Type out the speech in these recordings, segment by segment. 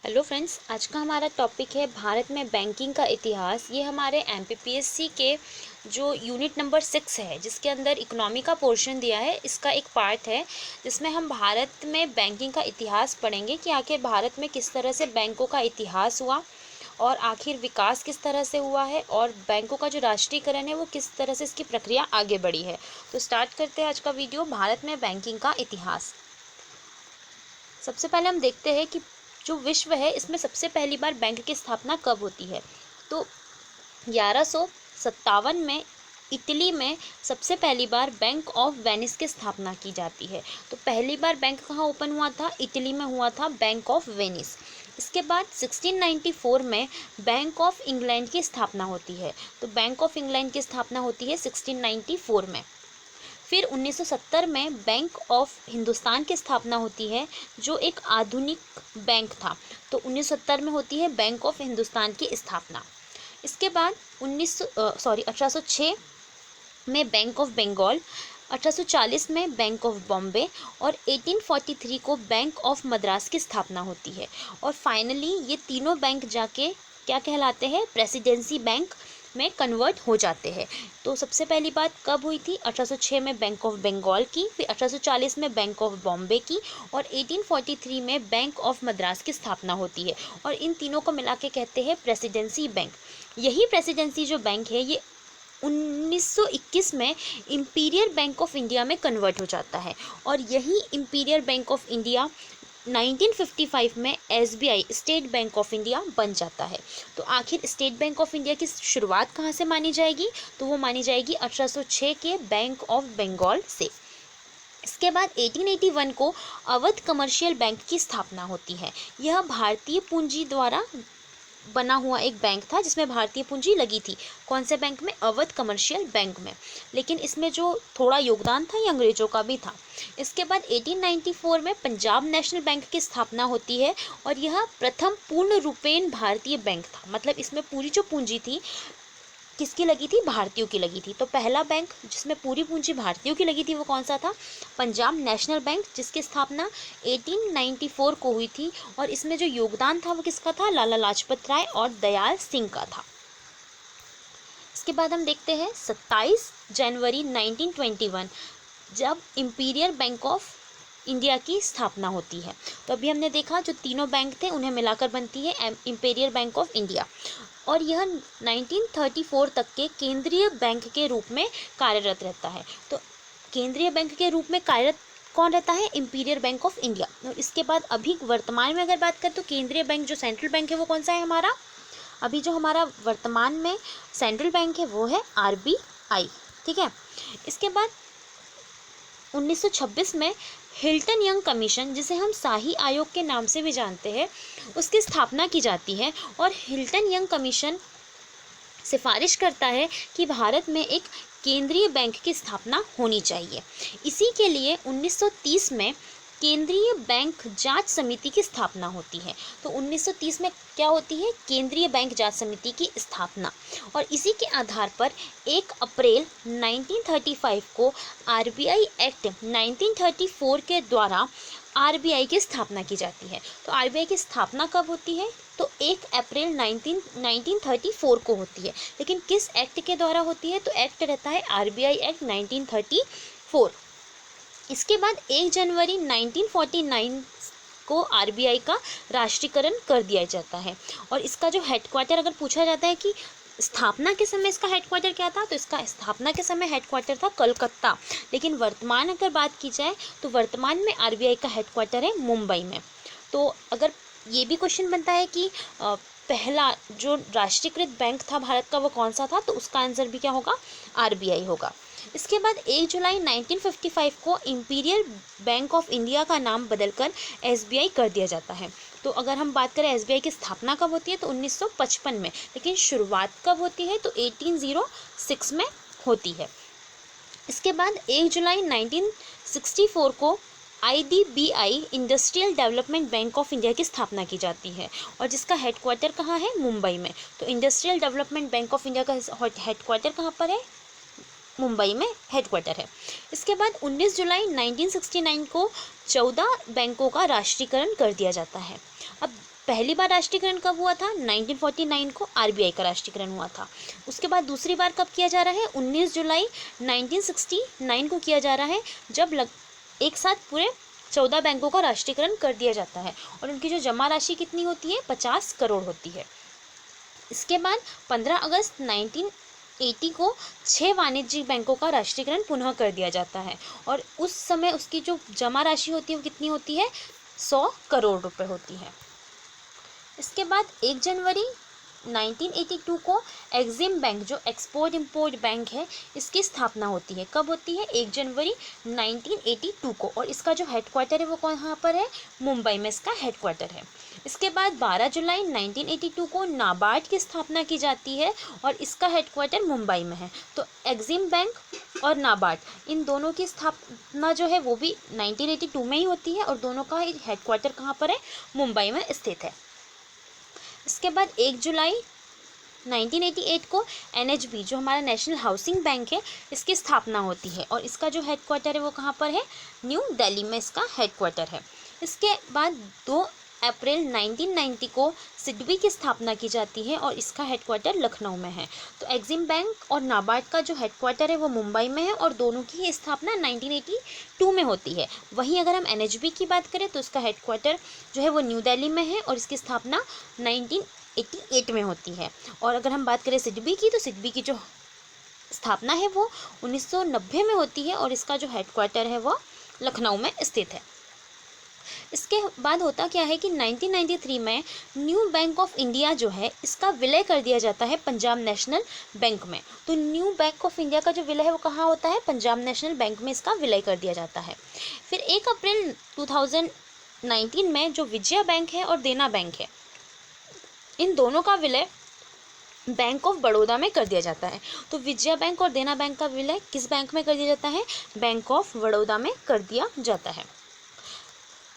Hello friends, आज का हमारा टॉपिक है भारत में बैंकिंग का इतिहास। ये हमारे एमपीपीएससी के जो यूनिट नंबर 6 है, जिसके अंदर इकोनॉमी का पोर्शन दिया है, इसका एक पार्ट है जिसमें हम भारत में बैंकिंग का इतिहास पढ़ेंगे कि आखिर भारत में किस तरह से बैंकों का इतिहास हुआ और आखिर विकास किस तरह से हुआ है और बैंकों का जो राष्ट्रीयकरण है वो किस तरह से इसकी प्रक्रिया आगे बढ़ी है। तो स्टार्ट करते हैं आज का वीडियो, भारत में बैंकिंग का इतिहास। सबसे पहले हम देखते हैं कि जो विश्व है इसमें सबसे पहली बार बैंक की स्थापना कब होती है। तो 1157 में इटली में सबसे पहली बार बैंक ऑफ वेनिस की स्थापना की जाती है। तो पहली बार बैंक कहाँ ओपन हुआ था? इटली में हुआ था, बैंक ऑफ वेनिस। इसके बाद 1694 में बैंक ऑफ इंग्लैंड की स्थापना होती है। तो बैंक ऑफ इंग्लैंड की स्थापना होती है 1694 में। फिर 1970 में बैंक ऑफ हिंदुस्तान की स्थापना होती है, जो एक आधुनिक बैंक था। तो 1970 में होती है बैंक ऑफ हिंदुस्तान की स्थापना। इसके बाद 1806 में बैंक ऑफ बंगाल, 1840 में बैंक ऑफ बॉम्बे और 1843 को बैंक ऑफ मद्रास की स्थापना होती है। और फाइनली ये तीनों बैंक जाके क्या कहलाते हैं? प्रेसिडेंसी बैंक में कन्वर्ट हो जाते हैं। तो सबसे पहली बात कब हुई थी? 1806 में बैंक ऑफ बंगाल की, फिर 1840 में बैंक ऑफ बॉम्बे की और 1843 में बैंक ऑफ मद्रास की स्थापना होती है। और इन तीनों को मिला के कहते हैं प्रेसिडेंसी बैंक। यही प्रेसिडेंसी जो बैंक है ये 1921 में इंपीरियल बैंक ऑफ इंडिया में कन्वर्ट हो जाता है और यही इंपीरियल बैंक ऑफ इंडिया 1955 में SBI state bank of India बन जाता है। तो आखिर स्टेट बैंक ऑफ इंडिया की शुरुआत कहाँ से मानी जाएगी? तो वो मानी जाएगी 1806 के बैंक ऑफ बंगाल से। इसके बाद 1881 को अवध कमर्शियल बैंक की स्थापना होती है। यह भारतीय पूंजी द्वारा बना हुआ एक बैंक था जिसमें भारतीय पूंजी लगी थी। कौन से बैंक में? अवध कमर्शियल बैंक में। लेकिन इसमें जो थोड़ा योगदान था ये अंग्रेजों का भी था। इसके बाद 1894 में पंजाब नेशनल बैंक की स्थापना होती है और यह प्रथम पूर्ण रूपेण भारतीय बैंक था। मतलब इसमें पूरी जो पूंजी थी किसकी लगी थी? भारतीयों की लगी थी। तो पहला बैंक जिसमें पूरी पूंजी भारतीयों की लगी थी वो कौन सा था? पंजाब नेशनल बैंक, जिसकी स्थापना 1894 को हुई थी। और इसमें जो योगदान था वो किसका था? लाला लाजपत राय और दयाल सिंह का था। इसके बाद हम देखते हैं 27 जनवरी 1921 जब इंपीरियल बैंक ऑफ इंडिया की स्थापना होती है। तो अभी हमने देखा जो तीनों बैंक थे उन्हें मिलाकर बनती है इंपीरियल बैंक ऑफ इंडिया और यह 1934 तक के केंद्रीय बैंक के रूप में कार्यरत रहता है। तो केंद्रीय बैंक के रूप में कार्यरत कौन रहता है? Imperial bank of India. और इसके बाद अभी वर्तमान में अगर बात करें तो केंद्रीय बैंक जो सेंट्रल बैंक है वो कौन सा है हमारा? अभी जो हमारा वर्तमान में सेंट्रल बैंक है वो है आरबीआई। ठीक है। इसके बाद 1926 में हिल्टन यंग कमीशन, जिसे हम शाही आयोग के नाम से भी जानते हैं, उसकी स्थापना की जाती है और हिल्टन यंग कमीशन सिफारिश करता है कि भारत में एक केंद्रीय बैंक की स्थापना होनी चाहिए। इसी के लिए 1930 में केंद्रीय बैंक जांच समिति की स्थापना होती है। तो 1930 में क्या होती है? केंद्रीय बैंक जांच समिति की स्थापना। और इसी के आधार पर 1 अप्रैल 1935 को आरबीआई एक्ट 1934 के द्वारा आरबीआई की स्थापना की जाती है। तो आरबीआई की स्थापना कब होती है? तो 1 अप्रैल 1934 को होती है। लेकिन किस एक्ट के द्वारा होती है? तो एक्ट रहता है आरबीआई एक्ट 1934। इसके बाद 1 जनवरी 1949 को आरबीआई का राष्ट्रीयकरण कर दिया जाता है। और इसका जो हेडक्वार्टर अगर पूछा जाता है कि स्थापना के समय इसका हेडक्वार्टर क्या था, तो इसका स्थापना के समय हेडक्वार्टर था कलकत्ता। लेकिन वर्तमान अगर बात की जाए तो वर्तमान में आरबीआई का हेडक्वार्टर है मुंबई में। तो अगर ये भी क्वेश्चन बनता है कि पहला जो राष्ट्रीयकृत बैंक था भारत का वो कौन सा था, तो उसका आंसर भी क्या होगा? आरबीआई होगा। इसके बाद 1 जुलाई 1955 को इंपीरियल बैंक ऑफ इंडिया का नाम बदलकर एसबीआई कर दिया जाता है। तो अगर हम बात करें एसबीआई की स्थापना कब होती है तो 1955 में, लेकिन शुरुआत कब होती है? तो 1806 में होती है। इसके बाद 1 जुलाई 1964 को IDBI industrial development bank of India की स्थापना की जाती है और जिसका हेडक्वार्टर कहाँ है? मुंबई में। तो industrial development bank of India का हेडक्वार्टर कहाँ पर है? मुंबई में हेडक्वार्टर है। इसके बाद 19 जुलाई 1969 को 14 बैंकों का राष्ट्रीयकरण कर दिया जाता है। अब पहली बार राष्ट्रीयकरण कब हुआ था? 1949 को आरबीआई का राष्ट्रीयकरण हुआ था। उसके बाद दूसरी बार कब किया जा रहा है? 19 जुलाई 1969 को किया जा रहा है, जब एक साथ पूरे 14 बैंकों का राष्ट्रीयकरण कर दिया जाता है और उनकी जो जमा राशि कितनी होती है? 50 करोड़ होती है। इसके बाद 15 अगस्त 1980 को 6 वाणिज्यिक बैंकों का राष्ट्रीयकरण पुनः कर दिया जाता है और उस समय उसकी जो जमा राशि होती है वो कितनी होती है? 100 करोड़ रुपए होती है। इसके बाद 1 जनवरी 1982 को एक्सिम बैंक, जो एक्सपोर्ट इंपोर्ट बैंक है, इसकी स्थापना होती है। कब होती है? 1 जनवरी 1982 को, और इसका जो हेडक्वार्टर है वो कहाँ पर है? मुंबई में इसका हेडक्वार्टर है। इसके बाद 12 जुलाई 1982 को नाबार्ड की स्थापना की जाती है और इसका हेडक्वार्टर मुंबई में है। तो एक्सिम बैंक और नाबार्ड, इन दोनों की स्थापना जो है वो भी 1982 में ही होती है और दोनों का हेडक्वार्टर कहाँ पर है? मुंबई में स्थित है। इसके बाद 1 जुलाई 1988 को एनएचबी, जो हमारा नेशनल हाउसिंग बैंक है, इसकी स्थापना होती है और इसका जो हेडक्वार्टर है वो कहाँ पर है? न्यू दिल्ली में इसका हेडक्वार्टर है। इसके बाद 2 अप्रैल 1990 को सिडबी की स्थापना की जाती है और इसका हेडक्वार्टर लखनऊ में है। तो एक्सिम बैंक और नाबार्ड का जो हेडक्वार्टर है वो मुंबई में है और दोनों की स्थापना 1982 में होती है। वहीं अगर हम एनएचबी की बात करें तो इसका हेडक्वार्टर जो है वो न्यू दिल्ली में है और इसकी स्थापना 1988 में होती है। और अगर हम बात करें सिडबी की, तो सिडबी की जो स्थापना है वो 1990 में होती है और इसका जो हेडक्वार्टर है वो लखनऊ में स्थित है। इसके बाद होता क्या है कि 1993 में न्यू बैंक ऑफ इंडिया जो है, इसका विलय कर दिया जाता है पंजाब नेशनल बैंक में। तो न्यू बैंक ऑफ इंडिया का जो विलय है वो कहाँ होता है? पंजाब नेशनल बैंक में इसका विलय कर दिया जाता है। फिर 1 अप्रैल 2019 में जो विजया बैंक है और देना बैंक है, इन दोनों का विलय बैंक ऑफ बड़ौदा में कर दिया जाता है। तो विजया बैंक और देना बैंक का विलय किस बैंक में कर दिया जाता है? बैंक ऑफ बड़ौदा में कर दिया जाता है।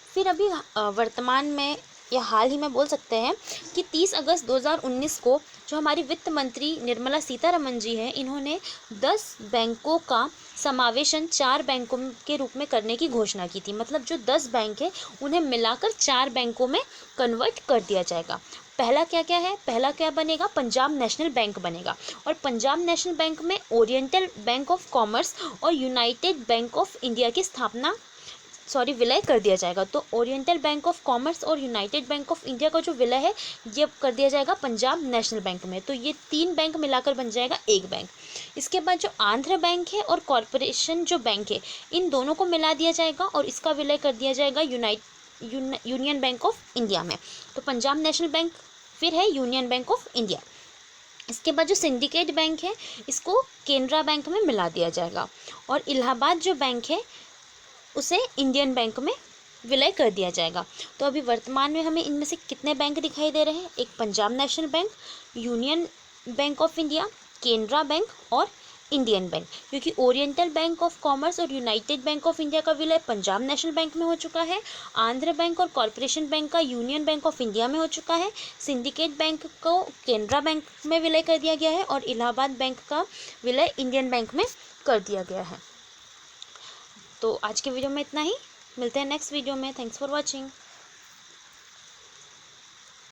फिर अभी वर्तमान में या हाल ही में बोल सकते हैं कि 30 अगस्त 2019 को जो हमारी वित्त मंत्री निर्मला सीतारमण जी हैं, इन्होंने 10 बैंकों का समावेशन 4 बैंकों के रूप में करने की घोषणा की थी। मतलब जो 10 बैंक है उन्हें मिलाकर 4 बैंकों में कन्वर्ट कर दिया जाएगा। पहला क्या क्या है? पहला क्या बनेगा? पंजाब नेशनल बैंक बनेगा और पंजाब नेशनल बैंक में ओरिएंटल बैंक ऑफ कॉमर्स और यूनाइटेड बैंक ऑफ इंडिया की विलय कर दिया जाएगा। तो ओरिएंटल बैंक ऑफ कॉमर्स और यूनाइटेड बैंक ऑफ इंडिया का जो विलय है ये कर दिया जाएगा पंजाब नेशनल बैंक में। तो ये 3 बैंक मिलाकर बन जाएगा एक बैंक। इसके बाद जो आंध्र बैंक है और कॉरपोरेशन जो बैंक है, इन दोनों को मिला दिया जाएगा और इसका विलय कर दिया जाएगा यूनियन बैंक ऑफ इंडिया में। तो पंजाब नेशनल बैंक फिर है यूनियन बैंक ऑफ इंडिया। इसके बाद जो सिंडिकेट बैंक है, इसको केनरा बैंक में मिला दिया जाएगा और इलाहाबाद जो बैंक है उसे इंडियन बैंक में विलय कर दिया जाएगा। तो अभी वर्तमान में हमें इनमें से कितने बैंक दिखाई दे रहे हैं? एक Punjab national bank, union bank of India, Canara bank और इंडियन बैंक। क्योंकि ओरिएंटल बैंक ऑफ कॉमर्स और यूनाइटेड बैंक ऑफ इंडिया का विलय पंजाब नेशनल बैंक में हो चुका है, आंध्र बैंक और कॉरपोरेशन बैंक का यूनियन बैंक ऑफ इंडिया में हो चुका है, सिंडिकेट बैंक को केनरा बैंक में विलय कर दिया गया है और इलाहाबाद बैंक का विलय इंडियन बैंक में कर दिया गया है। तो आज के वीडियो में इतना ही, मिलते हैं नेक्स्ट वीडियो में। Thanks for watching.